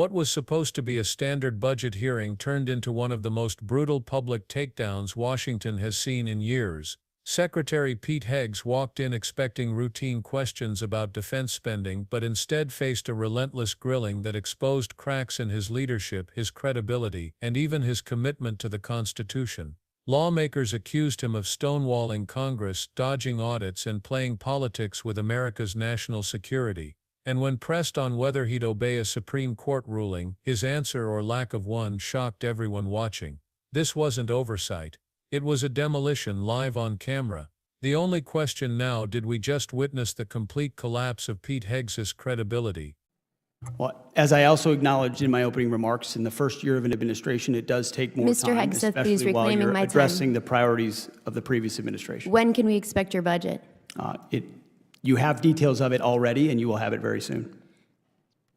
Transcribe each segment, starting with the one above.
What was supposed to be a standard budget hearing turned into one of the most brutal public takedowns Washington has seen in years. Secretary Pete Hegseth walked in expecting routine questions about defense spending but instead faced a relentless grilling that exposed cracks in his leadership, his credibility, and even his commitment to the Constitution. Lawmakers accused him of stonewalling Congress, dodging audits, and playing politics with America's national security. And when pressed on whether he'd obey a Supreme Court ruling, his answer or lack of one shocked everyone watching. This wasn't oversight. It was a demolition live on camera. The only question now, did we just witness the complete collapse of Pete Hegseth's credibility? Well, as I also acknowledged in my opening remarks, in the first year of an administration, it does take more Mr. time, Hegseth, please especially while reclaiming you're my addressing time. the priorities of the previous administration. When can we expect your budget? You have details of it already, and you will have it very soon.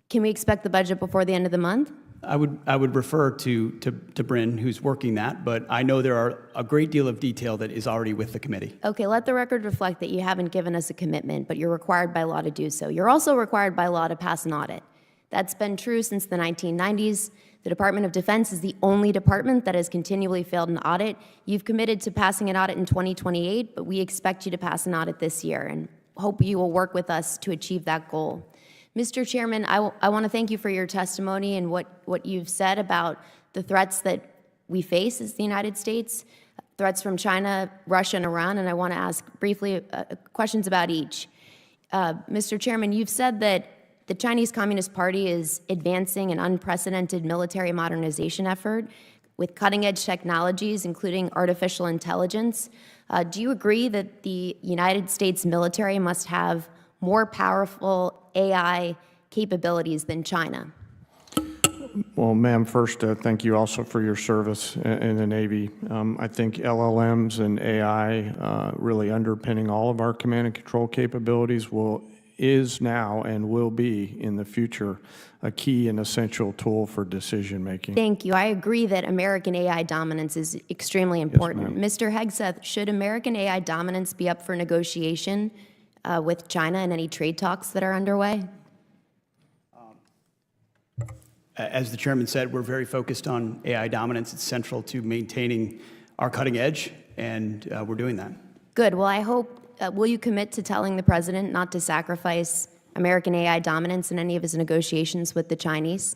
Can we expect the budget before the end of the month? I would refer to Bryn, who's working that, but I know there are a great deal of detail that is already with the committee. Okay, let the record reflect that you haven't given us a commitment, but you're required by law to do so. You're also required by law to pass an audit. That's been true since the 1990s. The Department of Defense is the only department that has continually failed an audit. You've committed to passing an audit in 2028, but we expect you to pass an audit this year and hope you will work with us to achieve that goal. Mr. Chairman, I want to thank you for your testimony and what you've said about the threats that we face as the United States, threats from China, Russia, and Iran, and I want to ask briefly questions about each. Mr. Chairman, you've said that the Chinese Communist Party is advancing an unprecedented military modernization effort with cutting-edge technologies, including artificial intelligence. Do you agree that the United States military must have more powerful AI capabilities than China? Well, ma'am, first, thank you also for your service in the Navy. I think LLMs and AI really underpinning all of our command and control capabilities is now and will be in the future a key and essential tool for decision making. Thank you. I agree that American AI dominance is extremely important. Yes, Mr. Hegseth, should American AI dominance be up for negotiation with China in any trade talks that are underway? As the chairman said, we're very focused on AI dominance. It's central to maintaining our cutting edge, and we're doing that. Good. Well, I hope, will you commit to telling the president not to sacrifice American AI dominance in any of his negotiations with the Chinese?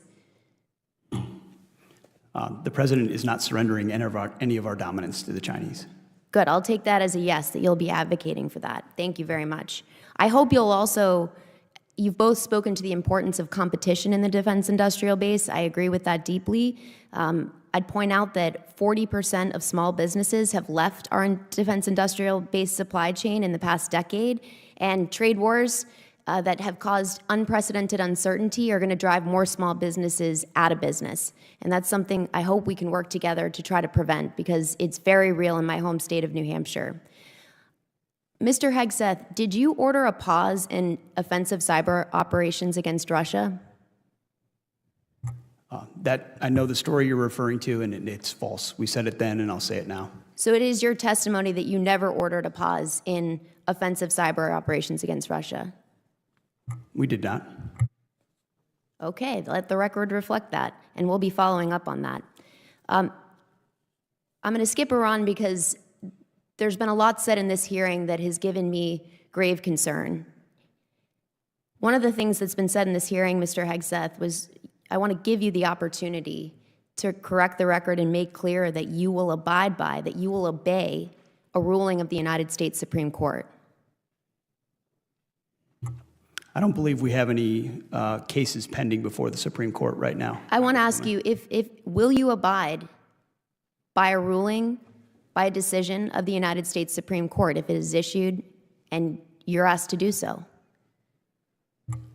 The president is not surrendering any of our dominance to the Chinese. Good. I'll take that as a yes, that you'll be advocating for that. Thank you very much. I hope you'll also, you've both spoken to the importance of competition in the defense industrial base. I agree with that deeply. I'd point out that 40% of small businesses have left our defense industrial base supply chain in the past decade, and trade wars that have caused unprecedented uncertainty are going to drive more small businesses out of business. And that's something I hope we can work together to try to prevent, because it's very real in my home state of New Hampshire. Mr. Hegseth, did you order a pause in offensive cyber operations against Russia? That I know the story you're referring to, and it's false. We said it then, and I'll say it now. So it is your testimony that you never ordered a pause in offensive cyber operations against Russia? We did not. Okay, let the record reflect that, and we'll be following up on that. I'm going to skip Iran because there's been a lot said in this hearing that has given me grave concern. One of the things that's been said in this hearing, Mr. Hegseth, was I want to give you the opportunity to correct the record and make clear that you will abide by, that you will obey a ruling of the United States Supreme Court. I don't believe we have any cases pending before the Supreme Court right now. I want to ask you, will you abide by a ruling, by a decision of the United States Supreme Court if it is issued and you're asked to do so?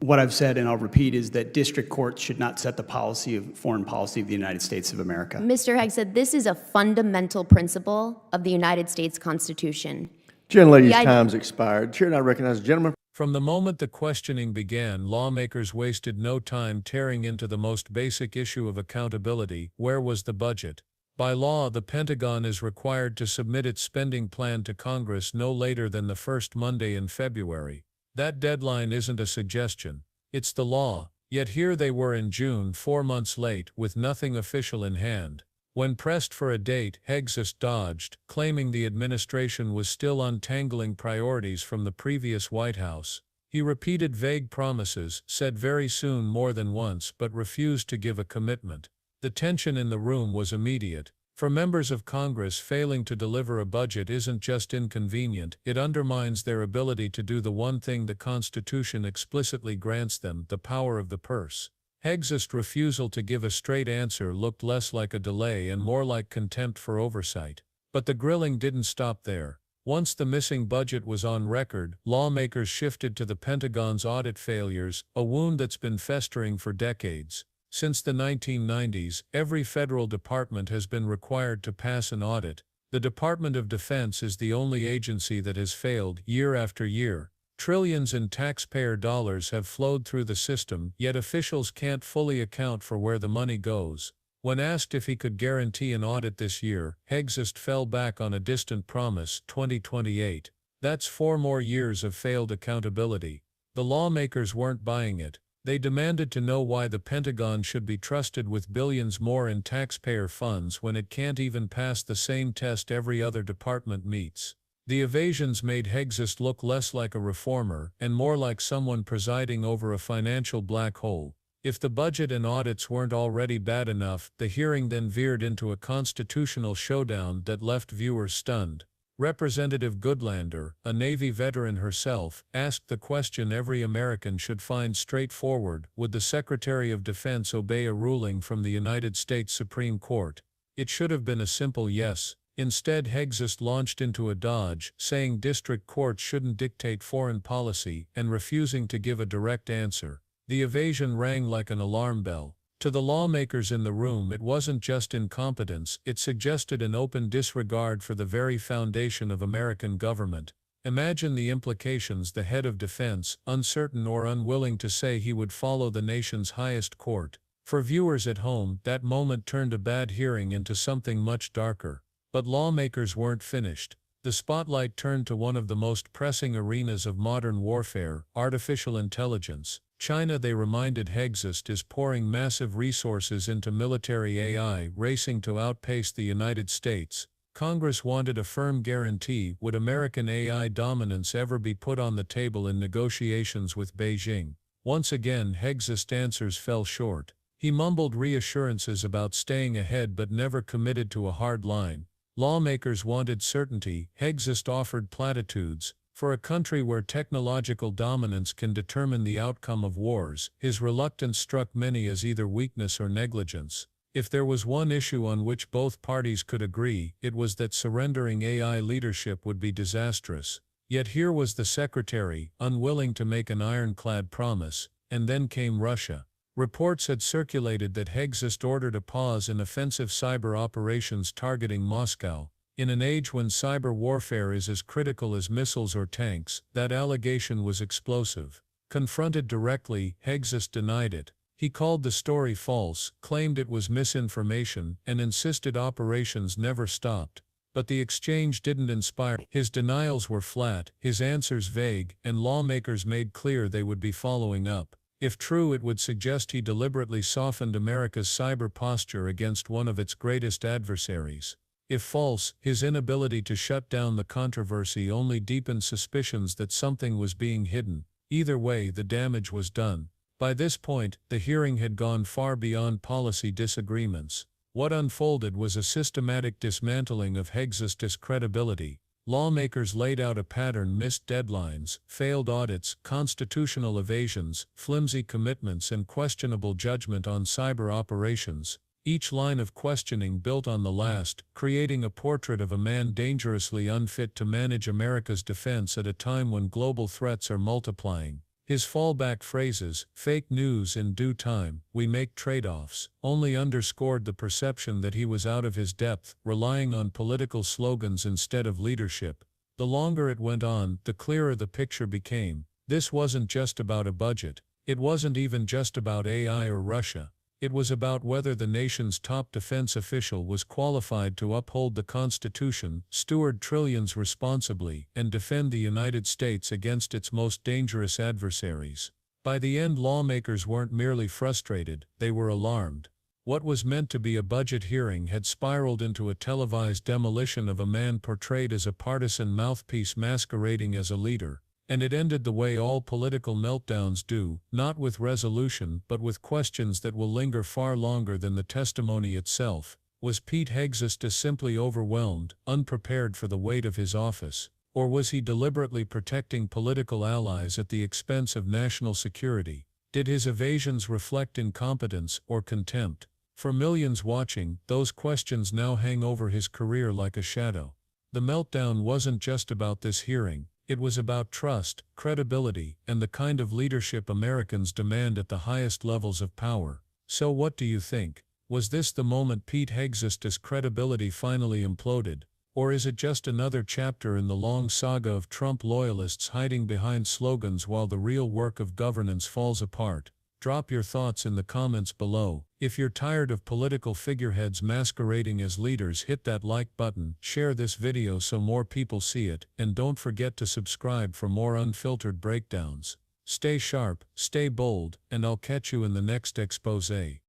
What I've said, and I'll repeat, is that district courts should not set the foreign policy of the United States of America. Mr. Hegseth, this is a fundamental principle of the United States Constitution. Gentlelady's time's expired. Chair, I recognize the gentleman. From the moment the questioning began, lawmakers wasted no time tearing into the most basic issue of accountability: where was the budget? By law, the Pentagon is required to submit its spending plan to Congress no later than the first Monday in February. That deadline isn't a suggestion. It's the law. Yet here they were in June, 4 months late, with nothing official in hand. When pressed for a date, Hegseth dodged, claiming the administration was still untangling priorities from the previous White House. He repeated vague promises, said very soon more than once, but refused to give a commitment. The tension in the room was immediate. For members of Congress, failing to deliver a budget isn't just inconvenient, it undermines their ability to do the one thing the Constitution explicitly grants them, the power of the purse. Hegseth's refusal to give a straight answer looked less like a delay and more like contempt for oversight. But the grilling didn't stop there. Once the missing budget was on record, lawmakers shifted to the Pentagon's audit failures, a wound that's been festering for decades. Since the 1990s, every federal department has been required to pass an audit. The Department of Defense is the only agency that has failed year after year. Trillions in taxpayer dollars have flowed through the system, yet officials can't fully account for where the money goes. When asked if he could guarantee an audit this year, Hegseth fell back on a distant promise, 2028. That's 4 more years of failed accountability. The lawmakers weren't buying it. They demanded to know why the Pentagon should be trusted with billions more in taxpayer funds when it can't even pass the same test every other department meets. The evasions made Hegseth look less like a reformer and more like someone presiding over a financial black hole. If the budget and audits weren't already bad enough, the hearing then veered into a constitutional showdown that left viewers stunned. Representative Goodlander, a Navy veteran herself, asked the question every American should find straightforward: would the Secretary of Defense obey a ruling from the United States Supreme Court? It should have been a simple yes. Instead, Hegseth launched into a dodge, saying district courts shouldn't dictate foreign policy, and refusing to give a direct answer. The evasion rang like an alarm bell. To the lawmakers in the room, it wasn't just incompetence, it suggested an open disregard for the very foundation of American government. Imagine the implications: the head of defense, uncertain or unwilling to say he would follow the nation's highest court. For viewers at home, that moment turned a bad hearing into something much darker. But lawmakers weren't finished. The spotlight turned to one of the most pressing arenas of modern warfare: artificial intelligence. China, they reminded Hegseth, is pouring massive resources into military AI, racing to outpace the United States. Congress wanted a firm guarantee: would American AI dominance ever be put on the table in negotiations with Beijing? Once again, Hegseth's answers fell short. He mumbled reassurances about staying ahead but never committed to a hard line. Lawmakers wanted certainty. Hegseth offered platitudes. For a country where technological dominance can determine the outcome of wars, his reluctance struck many as either weakness or negligence. If there was one issue on which both parties could agree, it was that surrendering AI leadership would be disastrous. Yet here was the secretary, unwilling to make an ironclad promise, and then came Russia. Reports had circulated that Hegseth ordered a pause in offensive cyber operations targeting Moscow. In an age when cyber warfare is as critical as missiles or tanks, that allegation was explosive. Confronted directly, Hegseth denied it. He called the story false, claimed it was misinformation, and insisted operations never stopped. But the exchange didn't inspire. His denials were flat, his answers vague, and lawmakers made clear they would be following up. If true, it would suggest he deliberately softened America's cyber posture against one of its greatest adversaries. If false, his inability to shut down the controversy only deepened suspicions that something was being hidden. Either way, the damage was done. By this point, the hearing had gone far beyond policy disagreements. What unfolded was a systematic dismantling of Hegseth's credibility. Lawmakers laid out a pattern: missed deadlines, failed audits, constitutional evasions, flimsy commitments, and questionable judgment on cyber operations. Each line of questioning built on the last, creating a portrait of a man dangerously unfit to manage America's defense at a time when global threats are multiplying. His fallback phrases, "fake news in due time, we make trade-offs," only underscored the perception that he was out of his depth, relying on political slogans instead of leadership. The longer it went on, the clearer the picture became. This wasn't just about a budget. It wasn't even just about AI or Russia. It was about whether the nation's top defense official was qualified to uphold the Constitution, steward trillions responsibly, and defend the United States against its most dangerous adversaries. By the end, lawmakers weren't merely frustrated, they were alarmed. What was meant to be a budget hearing had spiraled into a televised demolition of a man portrayed as a partisan mouthpiece masquerading as a leader, and it ended the way all political meltdowns do, not with resolution but with questions that will linger far longer than the testimony itself. Was Pete Hegseth simply overwhelmed, unprepared for the weight of his office? Or was he deliberately protecting political allies at the expense of national security? Did his evasions reflect incompetence or contempt? For millions watching, those questions now hang over his career like a shadow. The meltdown wasn't just about this hearing, it was about trust, credibility, and the kind of leadership Americans demand at the highest levels of power. So what do you think? Was this the moment Pete Hegseth's credibility finally imploded? Or is it just another chapter in the long saga of Trump loyalists hiding behind slogans while the real work of governance falls apart? Drop your thoughts in the comments below. If you're tired of political figureheads masquerading as leaders, hit that like button, share this video so more people see it, and don't forget to subscribe for more unfiltered breakdowns. Stay sharp, stay bold, and I'll catch you in the next expose.